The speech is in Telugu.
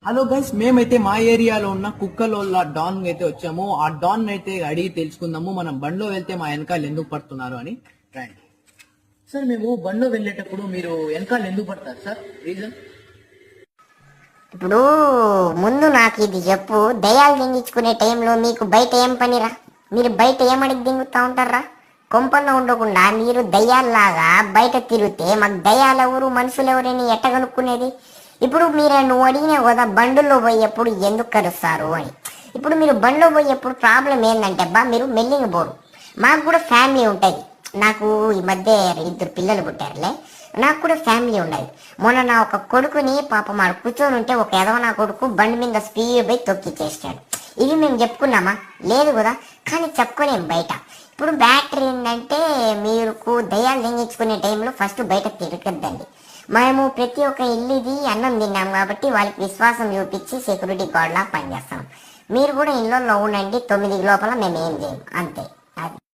హలో గైస్, మేమైతే మా ఏరియాలో ఉన్న కుక్కలోళ్ళ డాన్ అయితే వచ్చాము. ఆ డాన్ అయితే అడిగి తెలుసుకుందాము మనం బండ్లో వెళ్తే మా వెనకాల ఎందుకు పడుతున్నారు అని. రండి సార్, మేము బండ్లో వెళ్ళేటప్పుడు మీరు వెనకాల ఎందుకు పడతారు సార్? రీజన్? ఇప్పుడు ముందు నాకు ఇది చెప్పు. దయాలు దింగించుకునే టైంలో మీకు బయట ఏం పనిరా? మీరు బయట ఏమడిగి దింగుతా ఉంటారా? కొంపల్లో ఉండకుండా మీరు దయ్యాల్లాగా బయట తిరిగితే మాకు దయ్యాలు ఎవరు మనుషులు ఎవరని ఎట్ట కనుక్కునేది? ఇప్పుడు నువ్వు అడిగినావు కదా బండుల్లో పోయేప్పుడు ఎందుకు కరుస్తారు అని. ఇప్పుడు మీరు బండిలో పోయేప్పుడు ప్రాబ్లం ఏంటంటే మీరు మెల్లింగ్ పోరు. మాకు కూడా ఫ్యామిలీ ఉంటుంది. నాకు ఈ మధ్య 2 పిల్లలు పుట్టారులే. నాకు కూడా ఫ్యామిలీ ఉండదు. మొన్న నా ఒక కొడుకుని పాప మాడు కూర్చొని ఉంటే ఒక ఎదవ నా కొడుకు బండి మీద స్పీడ్ పోయి తొక్కిచ్చేసాడు. ఇవి మేము చెప్పుకున్నామా? లేదు కదా. కానీ చెప్పుకోలేం బయట. ఇప్పుడు బ్యాటరీ ఏంటంటే మీరు దయ్యాలు దింగించుకునే టైంలో ఫస్ట్ బయట తిరగద్దండి. మేము ప్రతి ఒక్క ఇల్లుది అన్నం తిన్నాం కాబట్టి వాళ్ళకి విశ్వాసం చూపించి సెక్యూరిటీ గార్డ్ లా పనిచేస్తాం. మీరు కూడా ఇళ్ళల్లో ఉండండి. 9 లోపల మేము ఏం చేయం, అంతే.